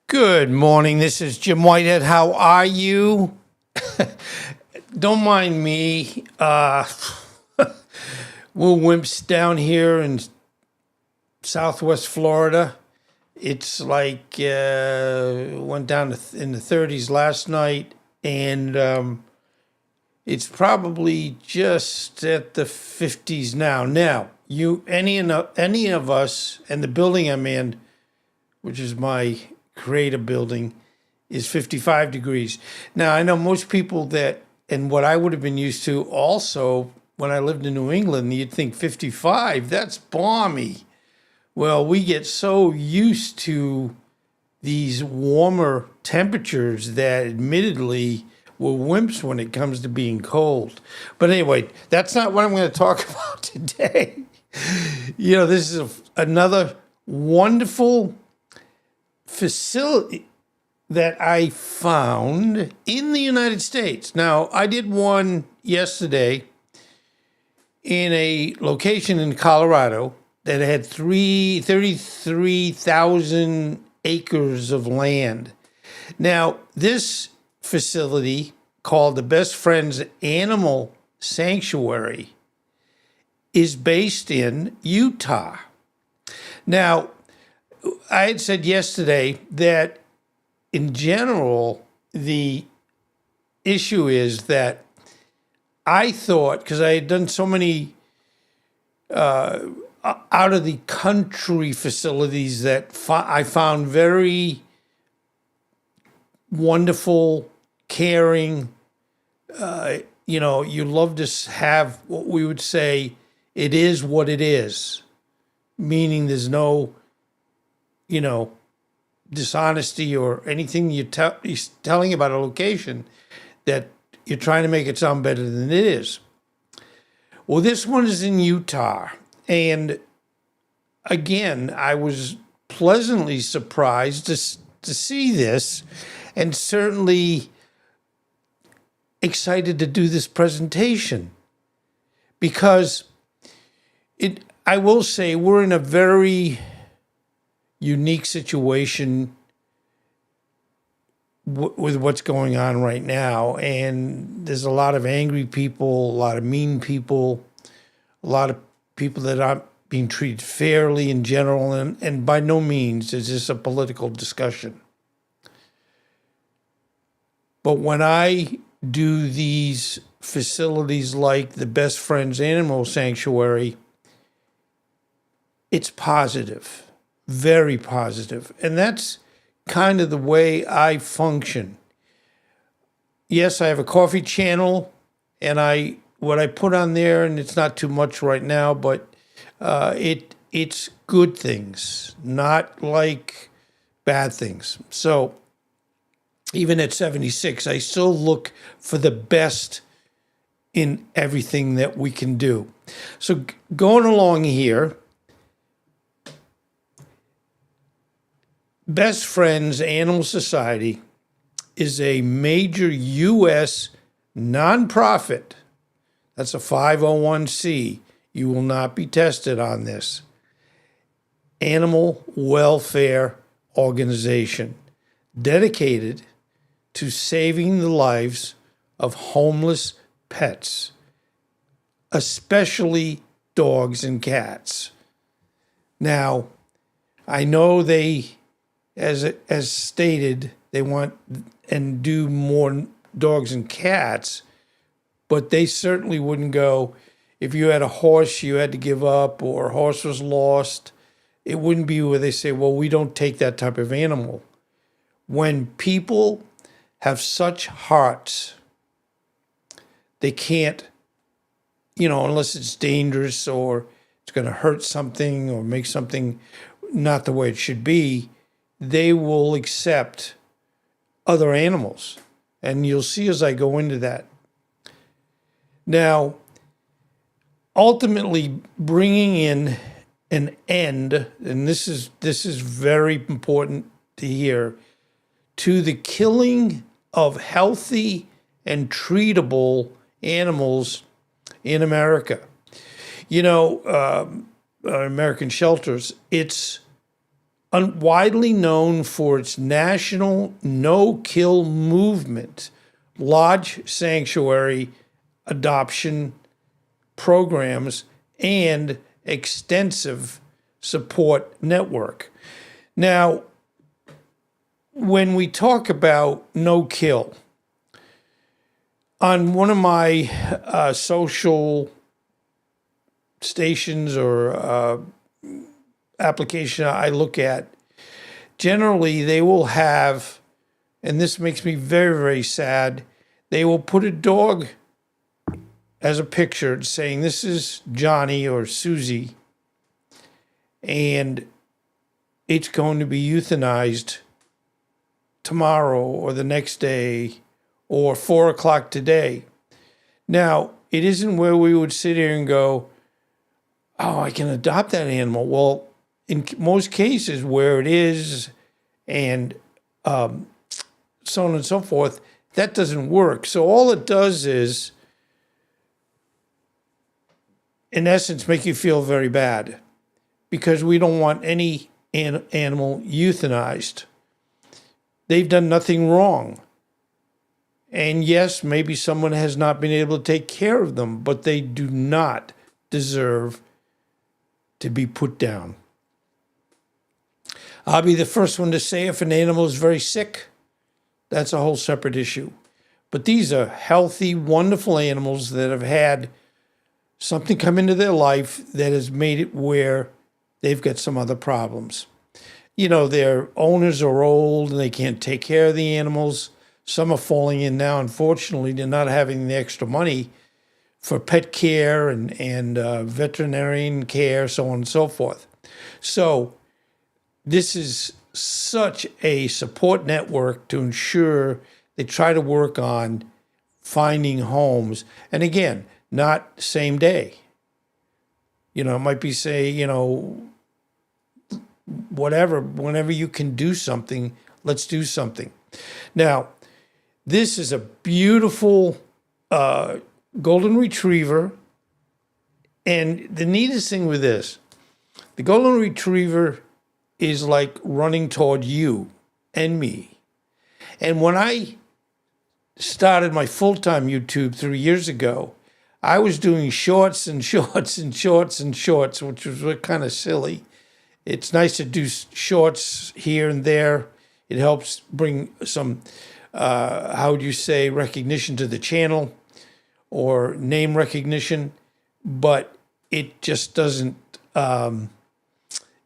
Good morning. This is Jim Whitehead. How are you? Don't mind me. We're wimps down here in Southwest Florida. It's like went down in the 30s last night, and it's probably just at the 50s now. Now, any of us, and the building I'm in, which is my creative building, is 55 degrees. Now, I know most people and what I would have been used to also when I lived in New England, you'd think 55, that's balmy. Well, we get so used to these warmer temperatures that admittedly we're wimps when it comes to being cold. But anyway, that's not what I'm going to talk about today. This is another wonderful facility that I found in the United States. Now, I did one yesterday in a location in Colorado that had 33,000 acres of land. Now, this facility, called the Best Friends Animal Sanctuary, is based in Utah. Now, I had said yesterday that in general, the issue is that I thought, because I had done so many out of the country facilities that I found very wonderful, caring. You love to have what we would say, it is what it is, meaning there's no dishonesty or anything you're telling about a location that you're trying to make it sound better than it is. Well, this one is in Utah. And again, I was pleasantly surprised to see this, and certainly excited to do this presentation because I will say we're in a very unique situation with what's going on right now. And there's a lot of angry people, a lot of mean people, a lot of people that aren't being treated fairly in general. And by no means is this a political discussion. But when I do these facilities like the Best Friends Animal Sanctuary, it's positive. Very positive. And that's kind of the way I function. Yes, I have a coffee channel, and what I put on there, and it's not too much right now, but it's good things, not like bad things. So even at 76, I still look for the best in everything that we can do. So going along here, Best Friends Animal Society is a major U.S. nonprofit. That's a 501c. You will not be tested on this. Animal welfare organization dedicated to saving the lives of homeless pets, especially dogs and cats. Now, I know as stated, they want and do more dogs and cats, but they certainly wouldn't go, if you had a horse you had to give up or a horse was lost, it wouldn't be where they say, well, we don't take that type of animal. When people have such hearts, they can't, unless it's dangerous or it's going to hurt something or make something not the way it should be, they will accept other animals. And you'll see as I go into that. Now, ultimately bringing in an end, and this is very important to hear, to the killing of healthy and treatable animals in America. American shelters, it's widely known for its national no-kill movement, large sanctuary adoption programs, and extensive support network. Now, when we talk about no-kill, on one of my social stations or application I look at, generally they will have, and this makes me very, very sad, they will put a dog as a picture saying this is Johnny or Susie, and it's going to be euthanized tomorrow or the next day or 4 o'clock today. Now, it isn't where we would sit here and go, oh, I can adopt that animal. Well, in most cases where it is and so on and so forth, that doesn't work. So all it does is, in essence, make you feel very bad because we don't want any animal euthanized. They've done nothing wrong. And yes, maybe someone has not been able to take care of them, but they do not deserve to be put down. I'll be the first one to say if an animal is very sick, that's a whole separate issue. But these are healthy, wonderful animals that have had something come into their life that has made it where they've got some other problems. You know, their owners are old and they can't take care of the animals. Some are falling in now, unfortunately, they're not having the extra money for pet care and veterinarian care, so on and so forth. So this is such a support network to ensure they try to work on finding homes. And again, not same day. You know, it might be, say, you know, whatever, whenever you can do something, let's do something. Now, this is a beautiful golden retriever. And the neatest thing with this, the golden retriever is like running toward you and me. And when I started my full-time YouTube 3 years ago, I was doing shorts and shorts and shorts and shorts, which was kind of silly. It's nice to do shorts here and there. It helps bring some, how would you say, recognition to the channel or name recognition, but it just doesn't,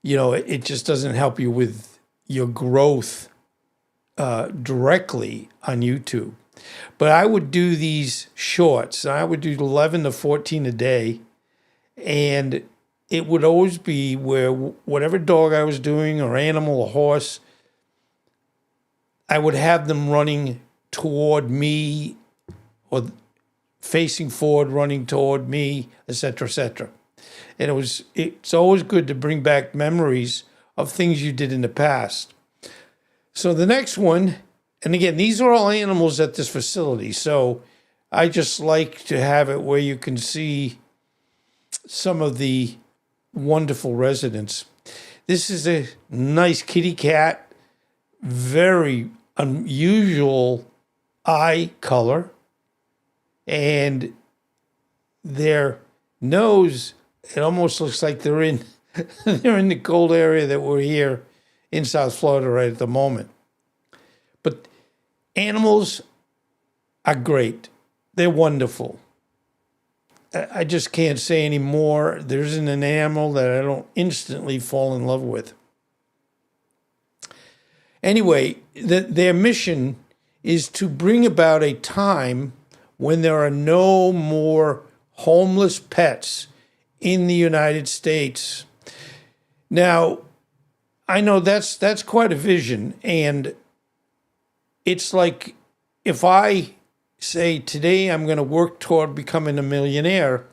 it just doesn't help you with your growth directly on YouTube. But I would do these shorts. I would do 11 to 14 a day, and it would always be where whatever dog I was doing or animal or horse, I would have them running toward me or facing forward, running toward me, etc., etc. And it's always good to bring back memories of things you did in the past. So the next one, and again, these are all animals at this facility, so I just like to have it where you can see some of the wonderful residents. This is a nice kitty cat, very unusual eye color, and their nose, it almost looks like they're in the cold area that we're here in South Florida right at the moment. But animals are great. They're wonderful. I just can't say any more. There isn't an animal that I don't instantly fall in love with. Anyway, their mission is to bring about a time when there are no more homeless pets in the United States. Now, I know that's quite a vision, and it's like if I say today I'm going to work toward becoming a millionaire,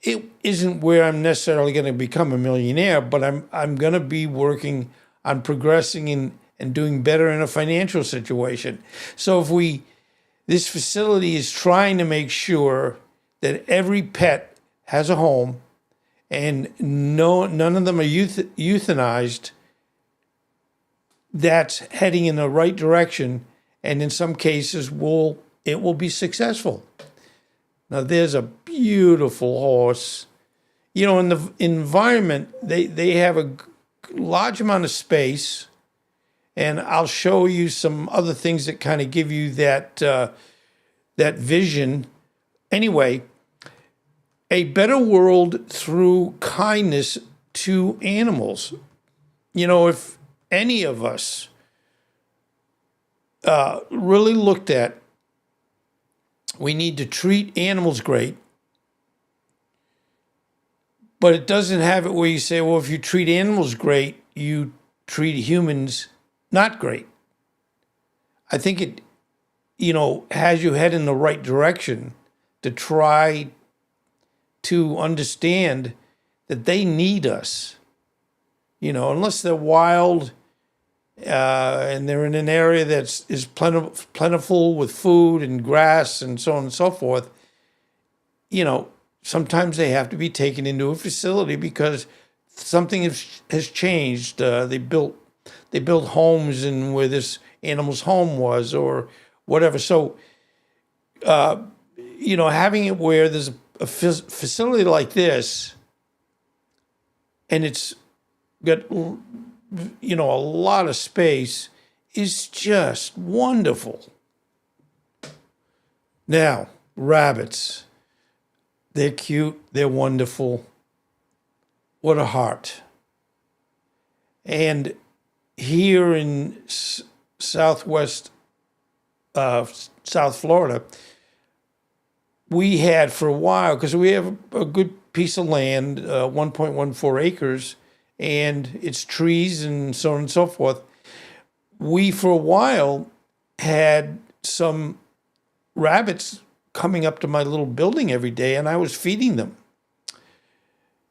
it isn't where I'm necessarily going to become a millionaire, but I'm going to be working on progressing and doing better in a financial situation. So this facility is trying to make sure that every pet has a home and none of them are euthanized that's heading in the right direction, and in some cases it will be successful. Now there's a beautiful horse. In the environment, they have a large amount of space, and I'll show you some other things that kind of give you that vision. Anyway, a better world through kindness to animals. If any of us really looked at, we need to treat animals great, but it doesn't have it where you say, well, if you treat animals great, you treat humans not great. I think it, has you head in the right direction to try to understand that they need us. Unless they're wild and they're in an area that is plentiful with food and grass and so on and so forth, sometimes they have to be taken into a facility because something has changed. They built homes in where this animal's home was or whatever. So, having it where there's a facility like this, and it's got, a lot of space, is just wonderful. Now, rabbits. They're cute. They're wonderful. What a heart. And here in southwest South Florida, we had for a while, because we have a good piece of land, 1.14 acres, and it's trees and so on and so forth. We, for a while, had some rabbits coming up to my little building every day, and I was feeding them.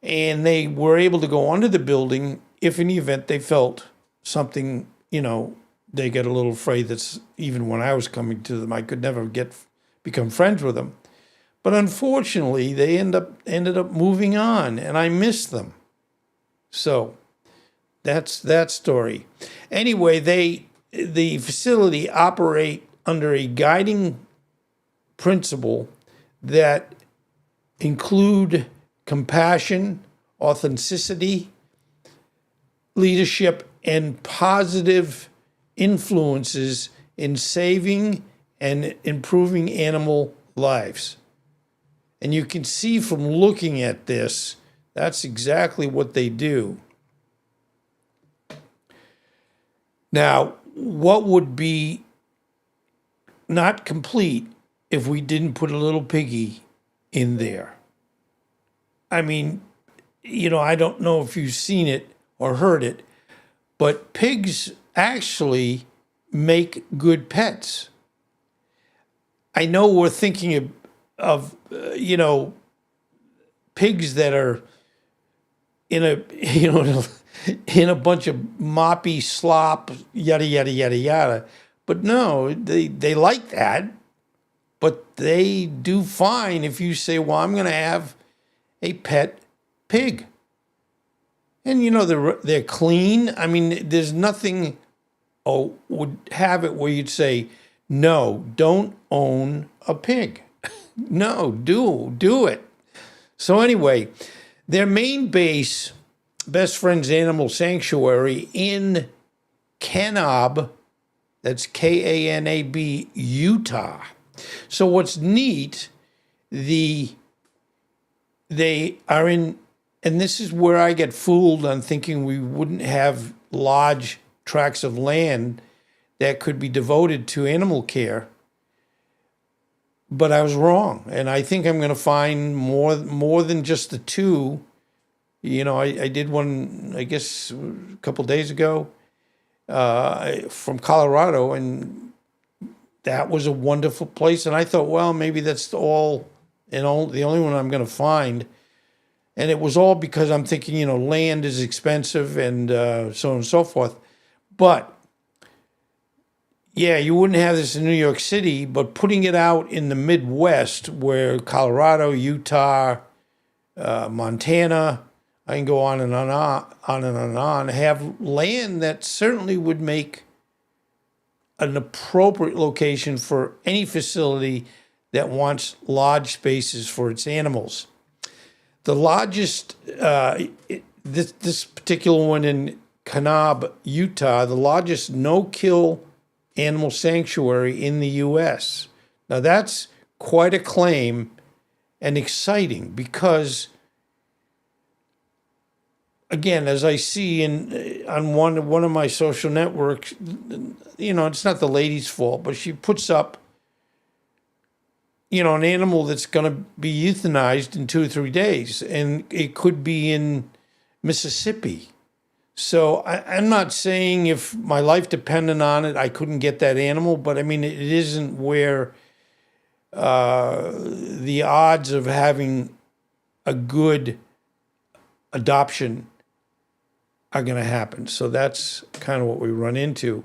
And they were able to go under the building if in the event they felt something, they get a little afraid. That's even when I was coming to them, I could never become friends with them. But unfortunately, they ended up moving on, and I missed them. So that's that story. Anyway, the facility operate under a guiding principle that include compassion, authenticity, leadership, and positive influences in saving and improving animal lives. And you can see from looking at this, that's exactly what they do. Now, what would be not complete if we didn't put a little piggy in there? I mean, I don't know if you've seen it or heard it, but pigs actually make good pets. I know we're thinking of pigs that are in a in a bunch of moppy slop, yada yada yada yada. But no, they like that, but they do fine if you say, well, I'm going to have a pet pig. And they're clean. I mean, there's nothing would have it where you'd say, no, don't own a pig. No, do it. So anyway, their main base, Best Friends Animal Sanctuary in Kanab, that's Kanab, Utah. So what's neat, they are in, and this is where I get fooled on thinking we wouldn't have large tracts of land that could be devoted to animal care. But I was wrong, and I think I'm going to find more than just the two. I did one, I guess, a couple days ago from Colorado, and that was a wonderful place. And I thought, well, maybe that's the only one I'm going to find. And it was all because I'm thinking, land is expensive and so on and so forth. But yeah, you wouldn't have this in New York City, but putting it out in the Midwest where Colorado, Utah, Montana, I can go on and on, have land that certainly would make an appropriate location for any facility that wants large spaces for its animals. The largest, this particular one in Kanab, Utah, the largest no-kill animal sanctuary in the U.S. Now that's quite a claim and exciting because, again, as I see on one of my social networks, it's not the lady's fault, but she puts up, an animal that's going to be euthanized in 2 or 3 days, and it could be in Mississippi. So I'm not saying if my life depended on it, I couldn't get that animal, but I mean, it isn't where the odds of having a good adoption are going to happen. So that's kind of what we run into.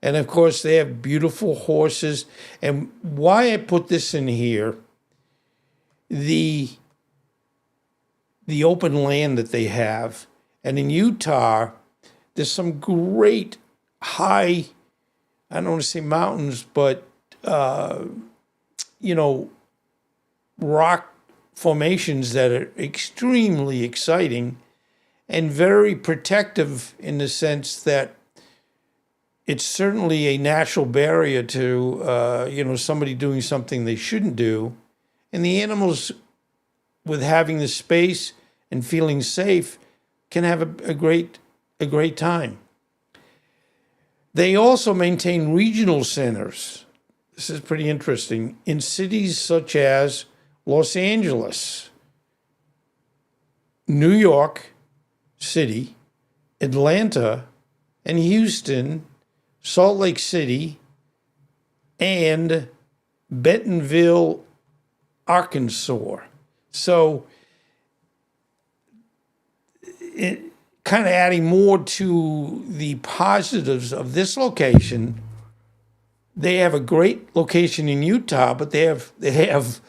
And of course, they have beautiful horses. And why I put this in here, the open land that they have. And in Utah, there's some great high, I don't want to say mountains, but, rock formations that are extremely exciting and very protective in the sense that it's certainly a natural barrier to, somebody doing something they shouldn't do. And the animals, with having the space and feeling safe, can have a great time. They also maintain regional centers. This is pretty interesting. In cities such as Los Angeles, New York City, Atlanta, and Houston, Salt Lake City, and Bentonville, Arkansas. So it kind of adding more to the positives of this location. They have a great location in Utah, but they have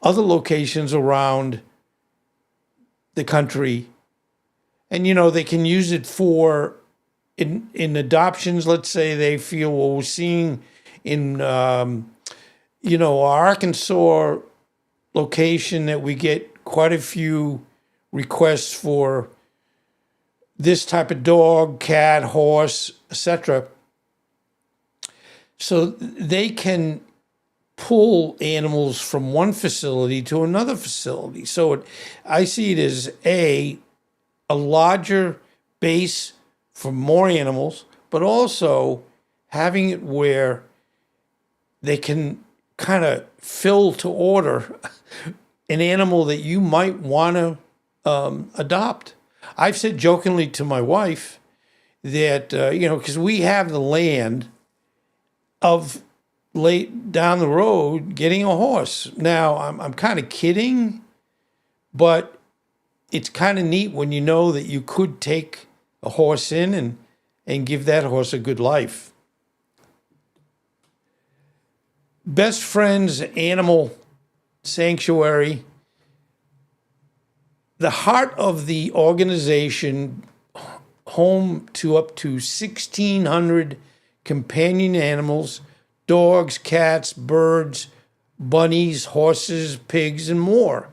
other locations around the country. And, they can use it for in adoptions. Let's say they feel, well, we're seeing in, our Arkansas location that we get quite a few requests for this type of dog, cat, horse, etc. So they can pull animals from one facility to another facility. So I see it as a larger base for more animals, but also having it where they can kind of fill to order an animal that you might want to adopt. I've said jokingly to my wife that, because we have the land of late down the road getting a horse. Now, I'm kind of kidding, but it's kind of neat when you know that you could take a horse in and give that horse a good life. Best Friends Animal Sanctuary. The heart of the organization, home to up to 1,600 companion animals, dogs, cats, birds, bunnies, horses, pigs, and more.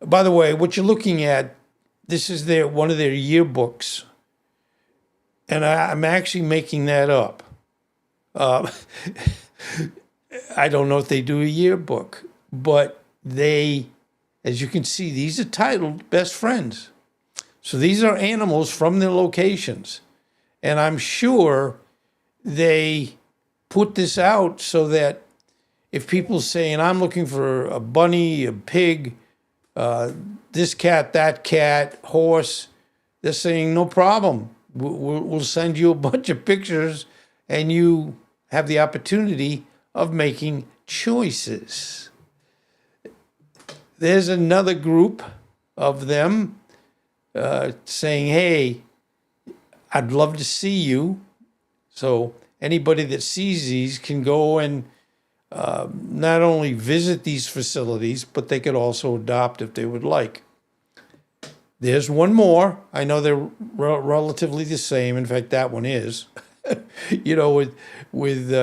By the way, what you're looking at, this is one of their yearbooks. And I'm actually making that up. I don't know if they do a yearbook, but they, as you can see, these are titled Best Friends. So these are animals from their locations. And I'm sure they put this out so that if people saying, I'm looking for a bunny, a pig, this cat, that cat, horse, they're saying, no problem. We'll send you a bunch of pictures and you have the opportunity of making choices. There's another group of them saying, hey, I'd love to see you. So anybody that sees these can go and not only visit these facilities, but they could also adopt if they would like. There's one more. I know they're relatively the same. In fact, that one is. With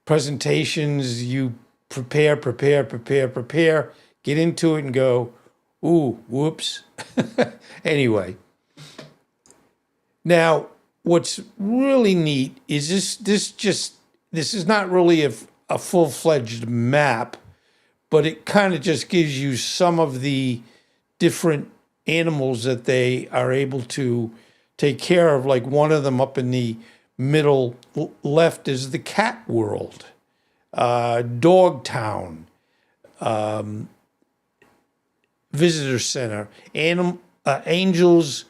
presentations, you prepare, get into it and go, ooh, whoops. Anyway, now what's really neat is this is not really a full-fledged map, but it kind of just gives you some of the different animals that they are able to take care of. Like one of them up in the middle left is the cat world, Dogtown, visitor center, Angels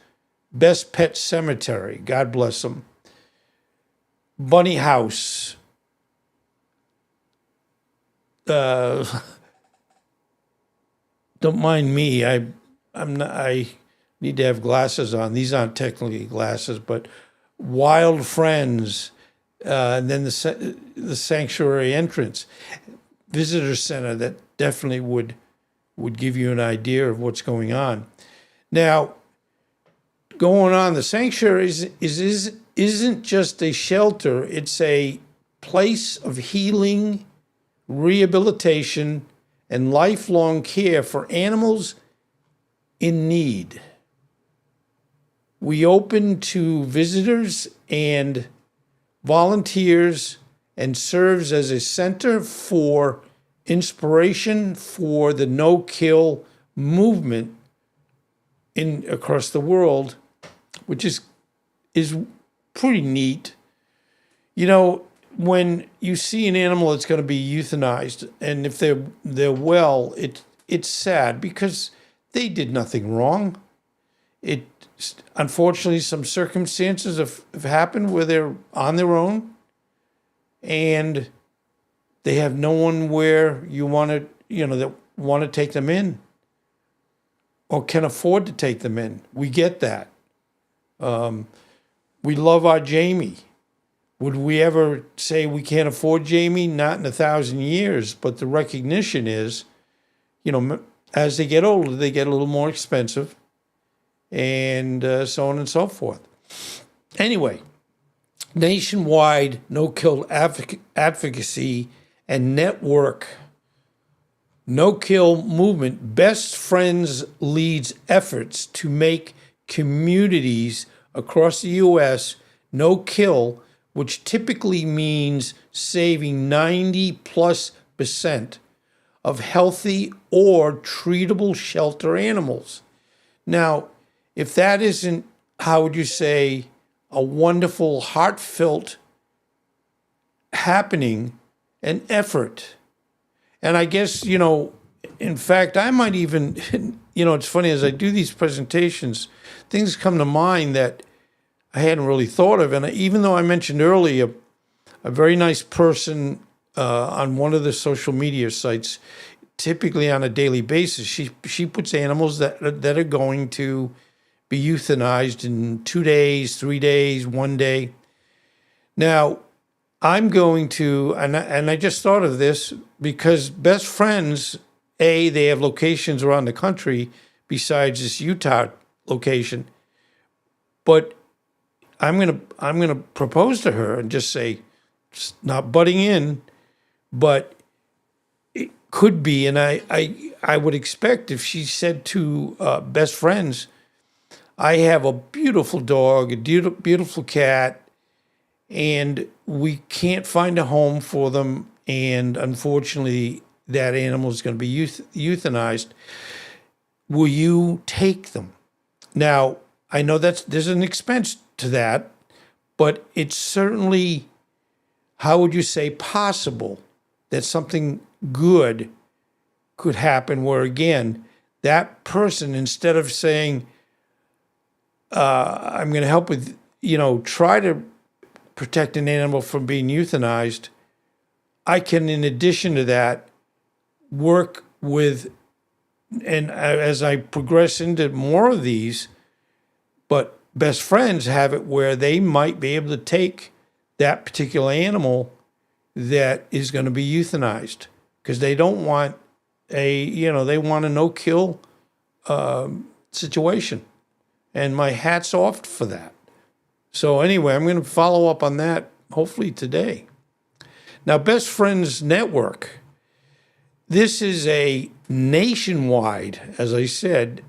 Best Pet Cemetery, God bless them, Bunny House, don't mind me, I need to have glasses on. These aren't technically glasses, but Wild Friends, and then the sanctuary entrance, visitor center, that definitely would give you an idea of what's going on. Now, going on, the sanctuary isn't just a shelter, it's a place of healing, rehabilitation, and lifelong care for animals in need. We open to visitors and volunteers and serves as a center for inspiration for the no-kill movement across the world, which is pretty neat. When you see an animal that's going to be euthanized, and if they're well, it's sad because they did nothing wrong. Unfortunately, some circumstances have happened where they're on their own, and they have no one where that want to take them in or can afford to take them in. We get that. We love our Jamie. Would we ever say we can't afford Jamie? Not in 1,000 years. But the recognition is, as they get older, they get a little more expensive, and so on and so forth. Anyway, nationwide no-kill advocacy and network no-kill movement, Best Friends leads efforts to make communities across the U.S. no-kill, which typically means saving 90+% of healthy or treatable shelter animals. Now, if that isn't, how would you say, a wonderful, heartfelt happening and effort? And I guess, in fact, I might even, it's funny, as I do these presentations, things come to mind that I hadn't really thought of. And even though I mentioned earlier a very nice person on one of the social media sites, typically on a daily basis, she puts animals that are going to be euthanized in 2 days, 3 days, 1 day. Now, I'm going to, and I just thought of this because Best Friends, they have locations around the country besides this Utah location, but I'm gonna propose to her and just say, it's not butting in, but it could be, and I would expect if she said to Best Friends, I have a beautiful dog, a beautiful cat, and we can't find a home for them, and unfortunately that animal is going to be euthanized. Will you take them? Now, I know there's an expense to that, but it's certainly, how would you say, possible that something good could happen where, again, that person, instead of saying, I'm going to help with, try to protect an animal from being euthanized, I can, in addition to that, work with, and as I progress into more of these, but Best Friends have it where they might be able to take that particular animal that is going to be euthanized because they don't want they want a no-kill situation. And my hat's off for that. So anyway, I'm going to follow up on that hopefully today. Now, Best Friends Network. This is a nationwide, as I said,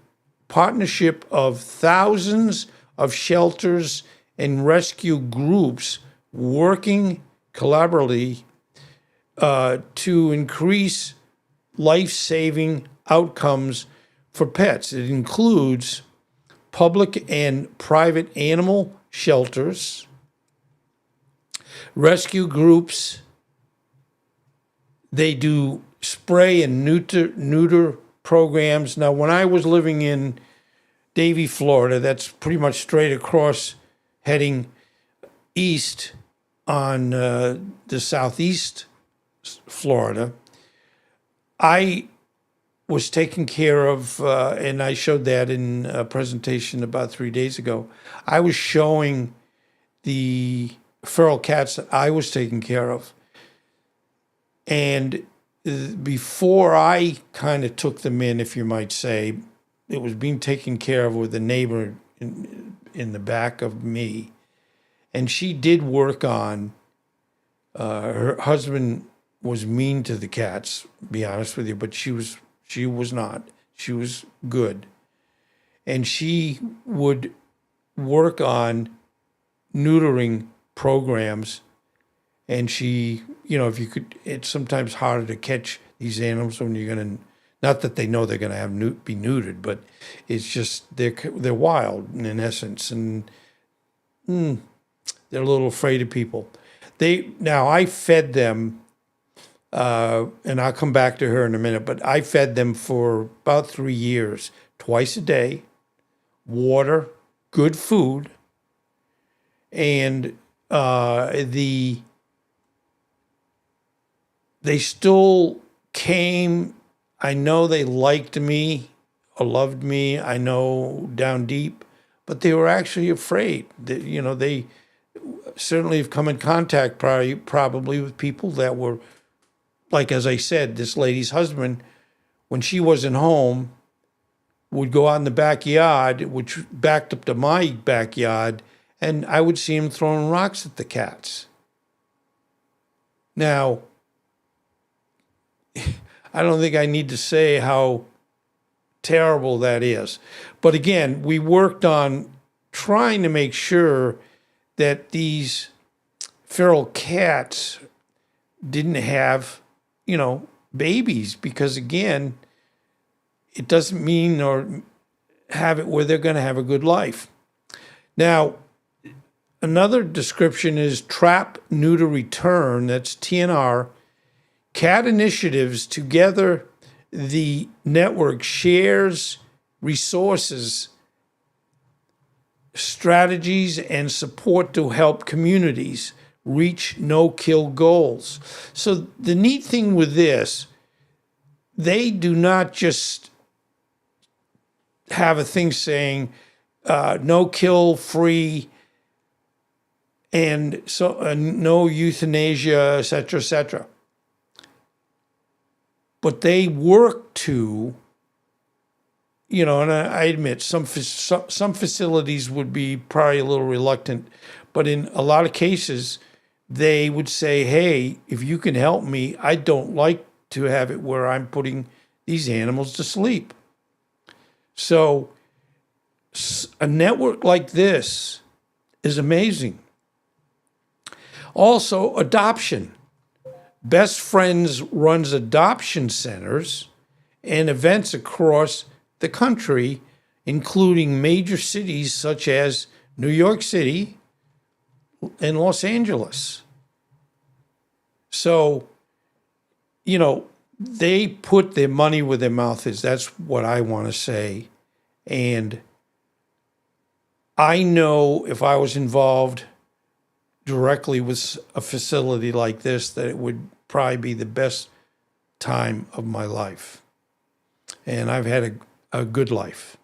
partnership of thousands of shelters and rescue groups working collaboratively to increase life-saving outcomes for pets. It includes public and private animal shelters, rescue groups. They do spray and neuter programs. Now, when I was living in Davie, Florida, that's pretty much straight across heading east on the southeast Florida, I was taken care of, and I showed that in a presentation about 3 days ago. I was showing the feral cats that I was taking care of. And before I kind of took them in, if you might say, it was being taken care of with a neighbor in the back of me. And she did work on, her husband was mean to the cats, to be honest with you, but she was not. She was good. And she would work on neutering programs. And she, if you could, it's sometimes harder to catch these animals when you're going to, not that they know they're going to be neutered, but it's just, they're wild in essence. And they're a little afraid of people. Now I fed them, and I'll come back to her in a minute, but I fed them for about 3 years, twice a day, water, good food, and they still came. I know they liked me or loved me, I know down deep, but they were actually afraid. They certainly have come in contact probably with people that were, like, as I said, this lady's husband, when she wasn't home, would go out in the backyard, which backed up to my backyard, and I would see him throwing rocks at the cats. Now, I don't think I need to say how terrible that is. But again, we worked on trying to make sure that these feral cats didn't have, babies, because again, it doesn't mean or have it where they're going to have a good life. Now, another description is Trap, Neuter, Return. That's TNR. Cat initiatives. Together, the network shares resources, strategies, and support to help communities reach no-kill goals. So the neat thing with this, they do not just have a thing saying no-kill free and so no euthanasia, et cetera, but they work to, and I admit some facilities would be probably a little reluctant, but in a lot of cases, they would say, hey, if you can help me, I don't like to have it where I'm putting these animals to sleep. So a network like this is amazing. Also, adoption. Best Friends runs adoption centers and events across the country, including major cities such as New York City and Los Angeles. So, they put their money where their mouth is. That's what I want to say. And I know if I was involved directly with a facility like this, that it would probably be the best time of my life. And I've had a good life.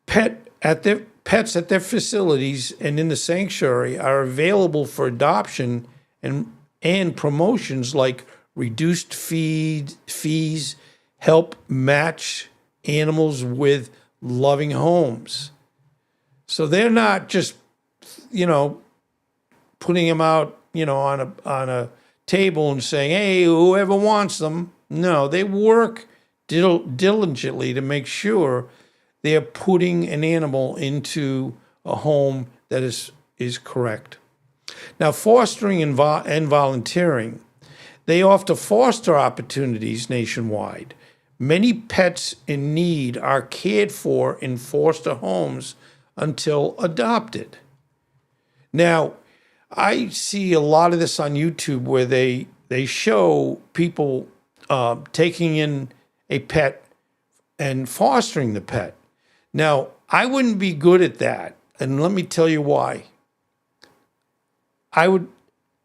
Pets at their facilities and in the sanctuary are available for adoption and promotions like reduced fees, help match animals with loving homes. So they're not just, putting them out, on a table and saying, "Hey, whoever wants them." No, they work diligently to make sure they're putting an animal into a home that is correct. Now, fostering and volunteering, they offer foster opportunities nationwide. Many pets in need are cared for in foster homes until adopted. Now, I see a lot of this on YouTube where they show people taking in a pet and fostering the pet. Now, I wouldn't be good at that, and let me tell you why. I would,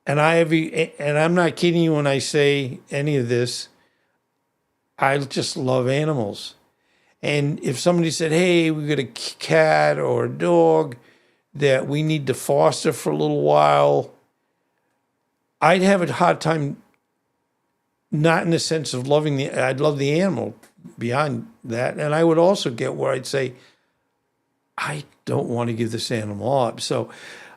and I'm not kidding you when I say any of this. I just love animals. And if somebody said, "Hey, we got a cat or a dog that we need to foster for a little while," I'd have a hard time, not in the sense of I'd love the animal beyond that. And I would also get where I'd say, I don't want to give this animal up. So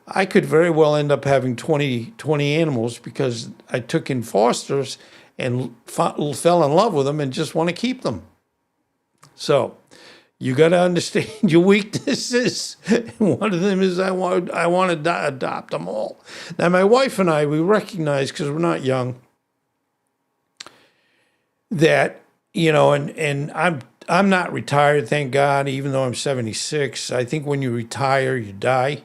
I could very well end up having 20 animals because I took in fosters and fell in love with them and just want to keep them. So you got to understand your weaknesses. One of them is I want to adopt them all. Now, my wife and I, we recognize, because we're not young, that, and I'm not retired, thank God, even though I'm 76. I think when you retire, you die.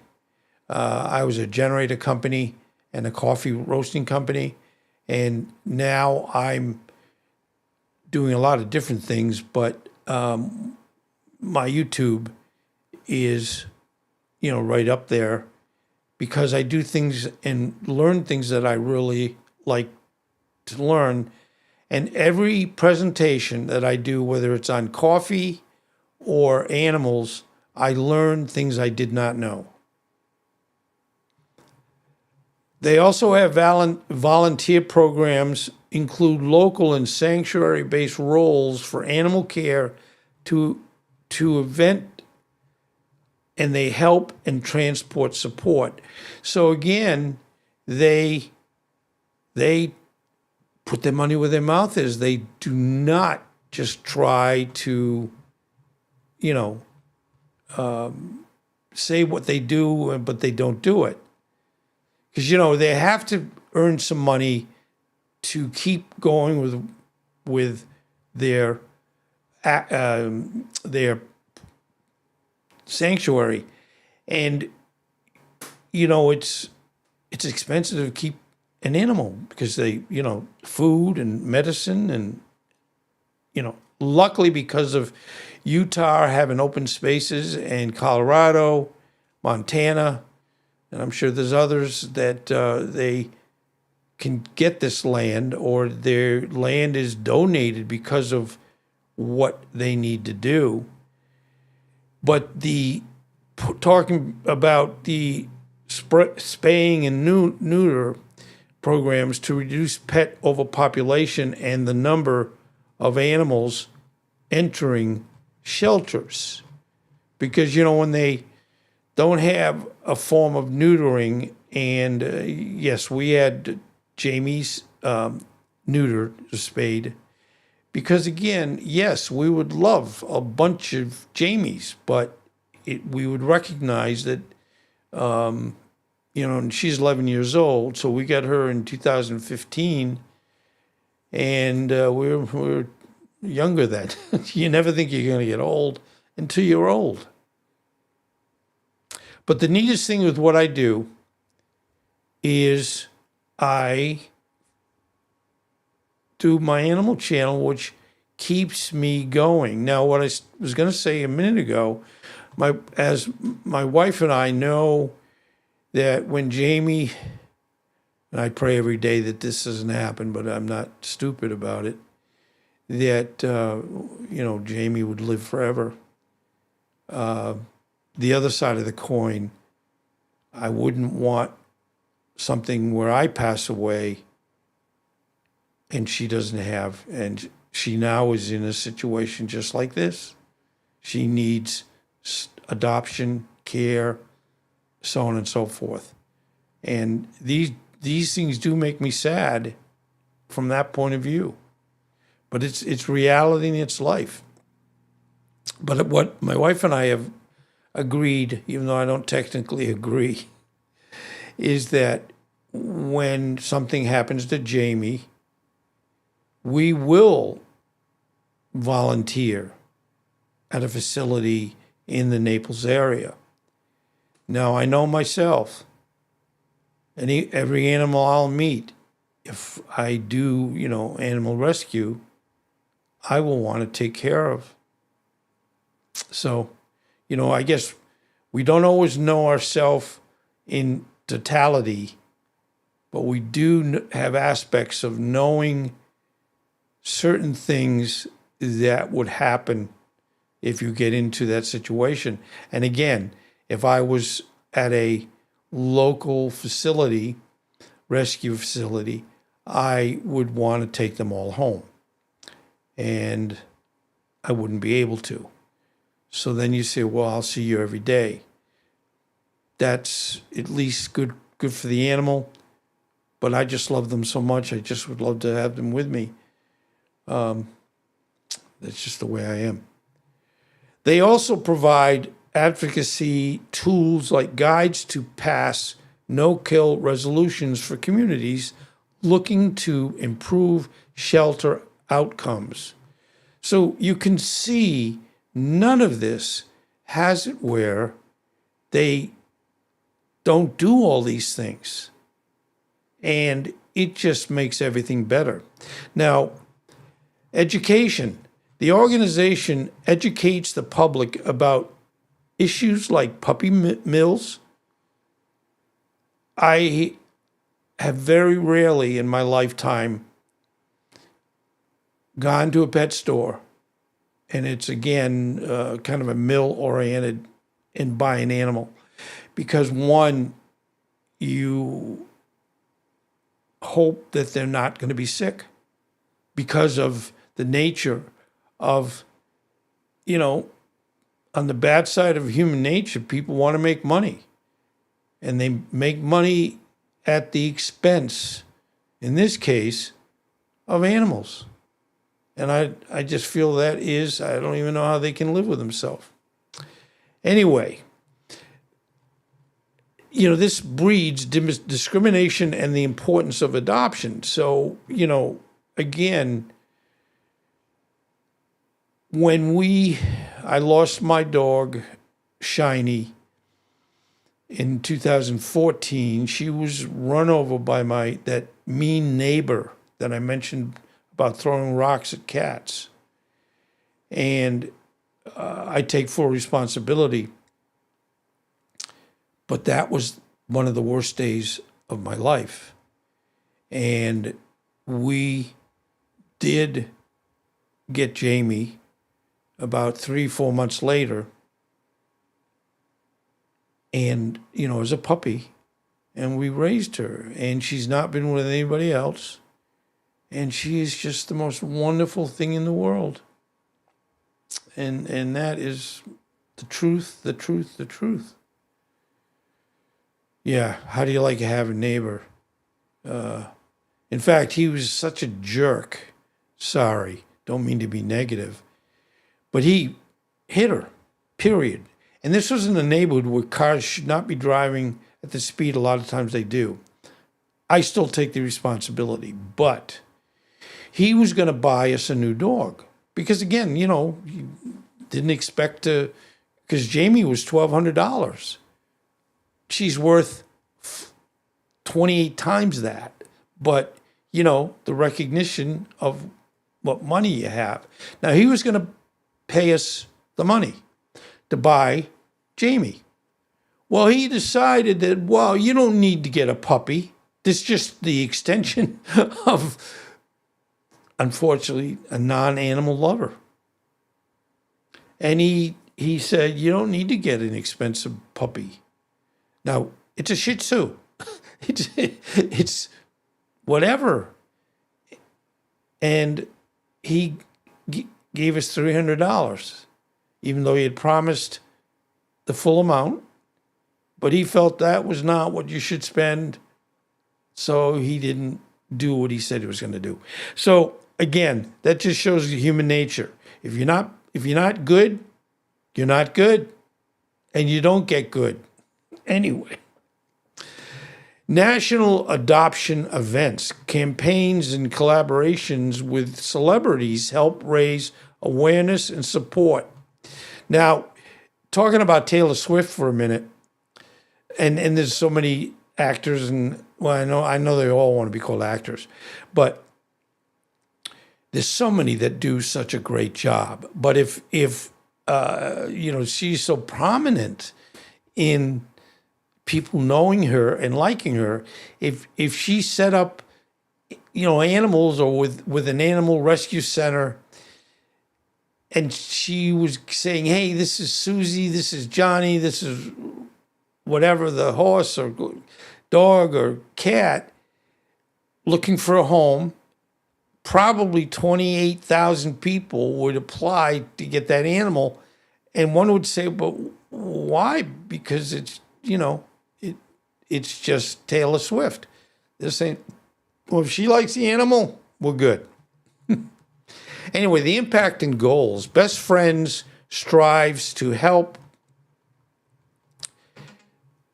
I was a generator company and a coffee roasting company, and now I'm doing a lot of different things, but my YouTube is, right up there because I do things and learn things that I really like to learn. And every presentation that I do, whether it's on coffee or animals, I learn things I did not know. They also have volunteer programs, include local and sanctuary-based roles for animal care to event, and they help and transport support. So again, they put their money where their mouth is. They do not just try to, say what they do, but they don't do it. Because, they have to earn some money to keep going with their sanctuary. And, it's expensive to keep an animal because they, food and medicine and, luckily because of Utah having open spaces and Colorado, Montana, and I'm sure there's others that they can get this land or their land is donated because of what they need to do. But talking about the spaying and neuter programs to reduce pet overpopulation and the number of animals entering shelters. Because, when they don't have a form of neutering, and yes, we had Jamie's neutered, spayed, because again, yes, we would love a bunch of Jamies, but we would recognize that, and she's 11 years old, so we got her in 2015, and we're younger then. You never think you're going to get old until you're old. But the neatest thing with what I do is I do my animal channel, which keeps me going. Now, what I was going to say a minute ago, as my wife and I know that when Jamie, and I pray every day that this doesn't happen, but I'm not stupid about it, that, Jamie would live forever. The other side of the coin, I wouldn't want something where I pass away and she doesn't have, and she now is in a situation just like this. She needs adoption, care, so on and so forth. And these things do make me sad from that point of view. But it's reality and it's life. But what my wife and I have agreed, even though I don't technically agree, is that when something happens to Jamie, we will volunteer at a facility in the Naples area. Now, I know myself, every animal I'll meet, if I do, animal rescue, I will want to take care of. So, I guess we don't always know ourselves in totality, but we do have aspects of knowing certain things that would happen if you get into that situation. And again, if I was at a local facility, rescue facility, I would want to take them all home. And I wouldn't be able to. So then you say, well, I'll see you every day. That's at least good for the animal, but I just love them so much. I just would love to have them with me. That's just the way I am. They also provide advocacy tools like guides to pass no-kill resolutions for communities looking to improve shelter outcomes. So you can see none of this has it where they don't do all these things. And it just makes everything better. Now, education. The organization educates the public about issues like puppy mills. I have very rarely in my lifetime gone to a pet store, and it's, again, kind of a mill-oriented, and buy an animal. Because, one, you hope that they're not going to be sick because of the nature of, on the bad side of human nature, people want to make money. And they make money at the expense, in this case, of animals. And I just feel I don't even know how they can live with themselves. Anyway, this breeds discrimination and the importance of adoption. So, again, when I lost my dog, Shiny, in 2014, she was run over by that mean neighbor that I mentioned about throwing rocks at cats. And I take full responsibility. But that was one of the worst days of my life. And we did get Jamie about 3-4 months later. And, as a puppy. And we raised her. And she's not been with anybody else. And she is just the most wonderful thing in the world. And that is the truth, the truth, the truth. Yeah, how do you like to have a neighbor? In fact, he was such a jerk. Sorry, don't mean to be negative. But he hit her, period. And this was in a neighborhood where cars should not be driving at the speed a lot of times they do. I still take the responsibility, but he was going to buy us a new dog. Because again, he didn't expect to, because Jamie was $1,200. She's worth 28 times that. But, the recognition of what money you have. Now, he was going to pay us the money to buy Jamie. Well, he decided that, you don't need to get a puppy. This is just the extension of, unfortunately, a non-animal lover. And he said, you don't need to get an expensive puppy. Now, it's a Shih Tzu. It's whatever. And he gave us $300. even though he had promised the full amount. But he felt that was not what you should spend, so he didn't do what he said he was going to do. So again, that just shows you human nature. If you're not good, you're not good, and you don't get good. Anyway, national adoption events, campaigns, and collaborations with celebrities help raise awareness and support. Now, talking about Taylor Swift for a minute, and there's so many actors, and well, I know they all want to be called actors, but there's so many that do such a great job. But if she's so prominent in people knowing her and liking her, if she set up, animals, or with an animal rescue center, and she was saying, hey, this is Susie, this is Johnny, this is whatever, the horse or dog or cat, looking for a home, probably 28,000 people would apply to get that animal. And one would say, but why? Because it's, it's just Taylor Swift. They're saying, well, if she likes the animal, we're good. Anyway, the impact and goals. Best Friends strives to help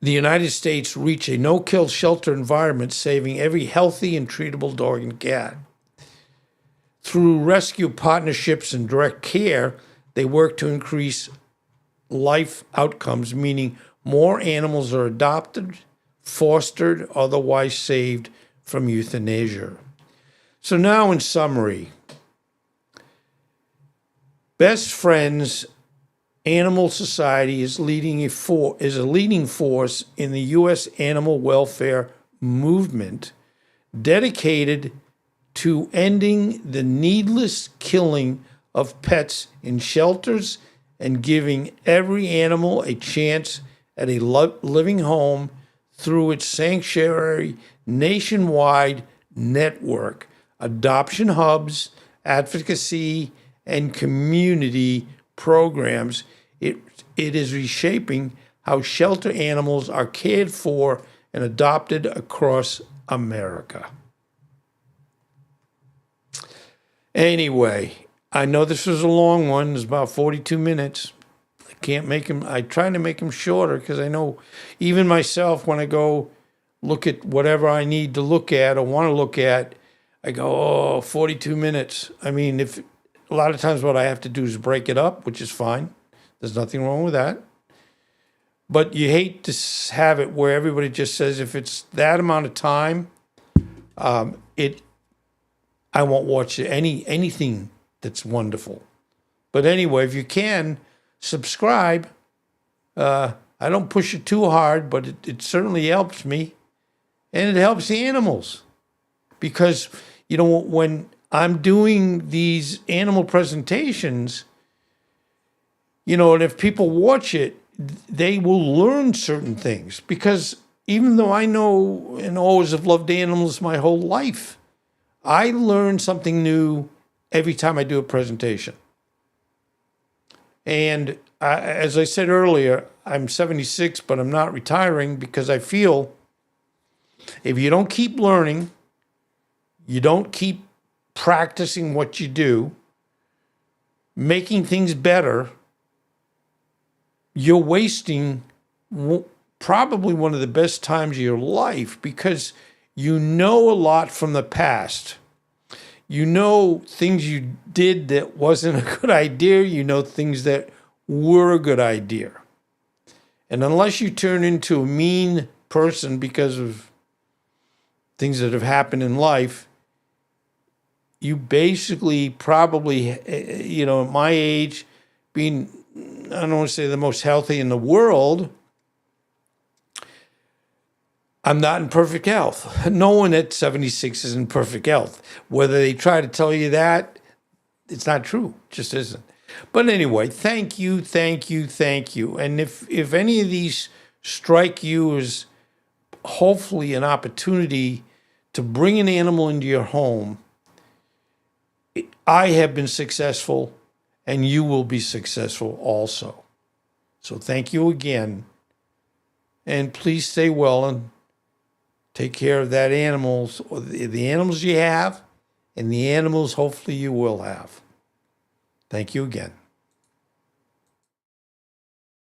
the United States reach a no-kill shelter environment, saving every healthy and treatable dog and cat. Through rescue partnerships and direct care, they work to increase life outcomes, meaning more animals are adopted, fostered, otherwise saved from euthanasia. So now, in summary, Best Friends Animal Society is a leading force in the U.S. animal welfare movement, dedicated to ending the needless killing of pets in shelters and giving every animal a chance at a living home through its sanctuary nationwide network, adoption hubs, advocacy, and community programs. It is reshaping how shelter animals are cared for and adopted across America. Anyway, I know this was a long one. It's about 42 minutes. I try to make them shorter because I know even myself, when I go look at whatever I need to look at or want to look at, I go, 42 minutes. I mean, if a lot of times what I have to do is break it up, which is fine. There's nothing wrong with that. But you hate to have it where everybody just says, if it's that amount of time, I won't watch anything that's wonderful. But anyway, if you can, subscribe. I don't push it too hard, but it certainly helps me. And it helps the animals. Because, when I'm doing these animal presentations, and if people watch it, they will learn certain things. Because even though I know and always have loved animals my whole life, I learn something new every time I do a presentation. And as I said earlier, I'm 76, but I'm not retiring because I feel if you don't keep learning, you don't keep practicing what you do, making things better, you're wasting probably one of the best times of your life, because you know a lot from the past. You know things you did that wasn't a good idea. You know things that were a good idea. And unless you turn into a mean person because of things that have happened in life, you basically probably, at my age, being, I don't want to say the most healthy in the world, I'm not in perfect health. No one at 76 is in perfect health. Whether they try to tell you that, it's not true. It just isn't. But anyway, thank you. And if any of these strike you as hopefully an opportunity to bring an animal into your home, I have been successful, and you will be successful also. So thank you again. And please stay well and take care of that animals, or the animals you have, and the animals hopefully you will have. Thank you again.